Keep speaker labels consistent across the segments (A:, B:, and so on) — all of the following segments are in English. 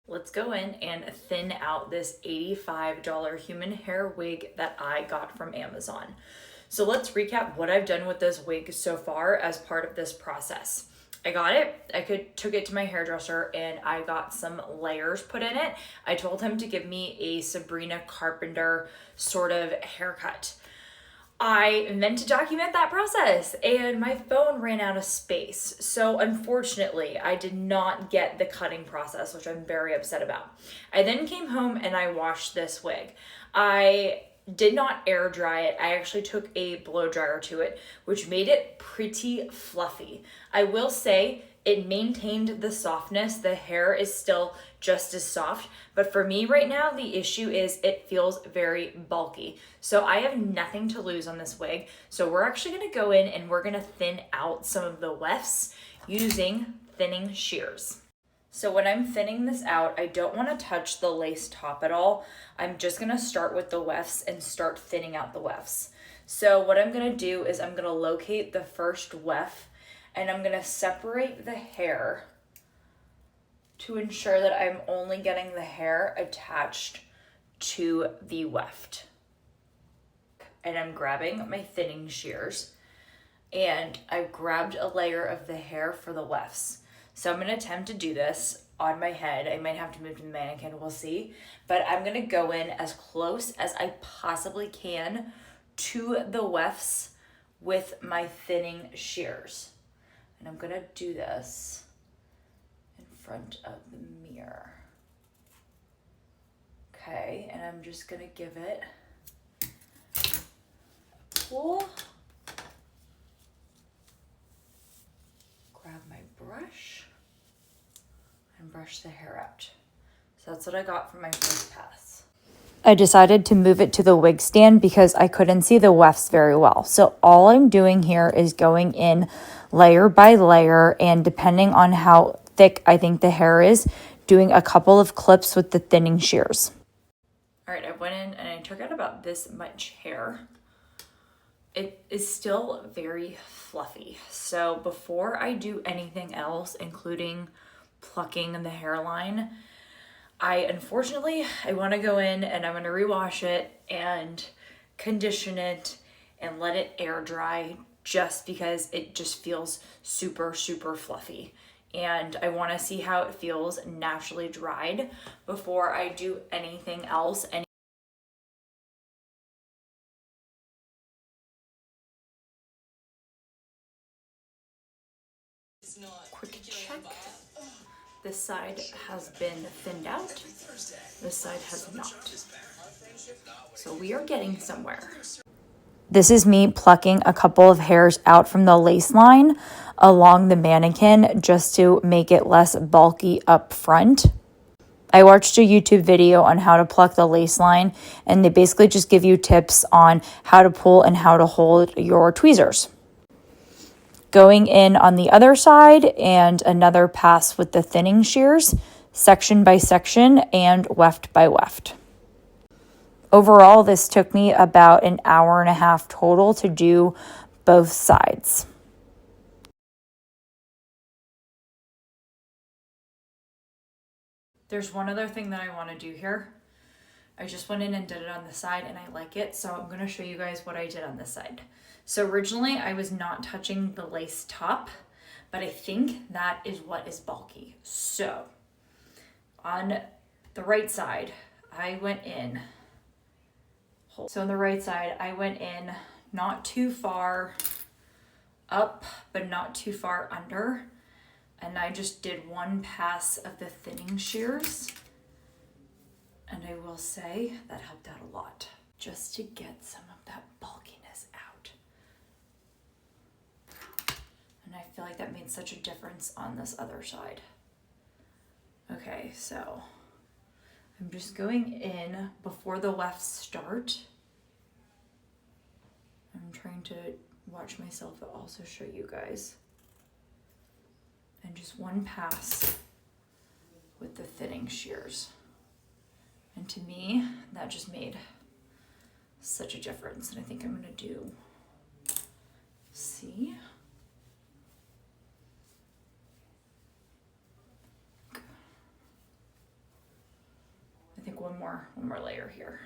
A: Let's go in and thin out this $85 human hair wig that I got from Amazon. So let's recap what I've done with this wig so far as part of this process. I got it, took it to my hairdresser and I got some layers put in it. I told him to give me a Sabrina Carpenter sort of haircut. I meant to document that process and my phone ran out of space. So unfortunately, I did not get the cutting process, which I'm very upset about. I then came home and I washed this wig. I did not air dry it. I actually took a blow dryer to it, which made it pretty fluffy. I will say it maintained the softness. The hair is still just as soft, but for me right now, the issue is it feels very bulky. So I have nothing to lose on this wig. So we're actually gonna go in and we're gonna thin out some of the wefts using thinning shears. So when I'm thinning this out, I don't want to touch the lace top at all. I'm just going to start with the wefts and start thinning out the wefts. So what I'm going to do is I'm going to locate the first weft and I'm going to separate the hair to ensure that I'm only getting the hair attached to the weft. And I'm grabbing my thinning shears and I've grabbed a layer of the hair for the wefts. So I'm going to attempt to do this on my head. I might have to move to the mannequin, we'll see. But I'm going to go in as close as I possibly can to the wefts with my thinning shears. And I'm going to do this in front of the mirror. Okay, and I'm just going to give it a pull. Grab my brush and brush the hair out. So that's what I got from my first pass. I decided to move it to the wig stand because I couldn't see the wefts very well. So all I'm doing here is going in layer by layer, and depending on how thick I think the hair is, doing a couple of clips with the thinning shears. All right, I went in and I took out about this much hair. It is still very fluffy. So before I do anything else, including plucking the hairline, I want to go in and I'm going to rewash it and condition it and let it air dry, just because it just feels super, super fluffy. And I want to see how it feels naturally dried before I do anything else. Quick check. This side has been thinned out. This side has not. So we are getting somewhere. This is me plucking a couple of hairs out from the lace line along the mannequin just to make it less bulky up front. I watched a YouTube video on how to pluck the lace line, and they basically just give you tips on how to pull and how to hold your tweezers. Going in on the other side and another pass with the thinning shears, section by section and weft by weft. Overall, this took me about an hour and a half total to do both sides. There's one other thing that I want to do here. I just went in and did it on the side and I like it, so I'm going to show you guys what I did on this side. So originally I was not touching the lace top, but I think that is what is bulky. So on the right side, I went in. So on the right side, I went in not too far up, but not too far under. And I just did one pass of the thinning shears. And I will say that helped out a lot, just to get some of that bulkiness out. And I feel like that made such a difference on this other side. Okay, so I'm just going in before the wefts start. I'm trying to watch myself but also show you guys. And just one pass with the thinning shears. And to me, that just made such a difference. And I think I'm gonna do, see? one more layer here.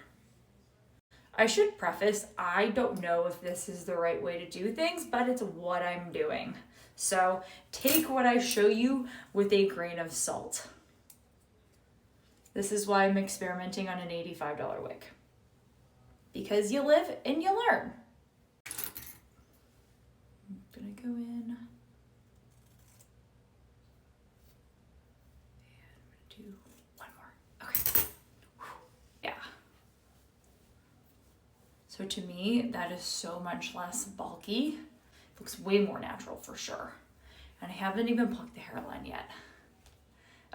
A: I should preface, I don't know if this is the right way to do things, but it's what I'm doing. So take what I show you with a grain of salt. This is why I'm experimenting on an $85 wig. Because you live and you learn. I'm gonna go in. And I'm gonna do one more. Okay. Yeah. So to me, that is so much less bulky. It looks way more natural for sure. And I haven't even plucked the hairline yet.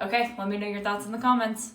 A: Okay, let me know your thoughts in the comments.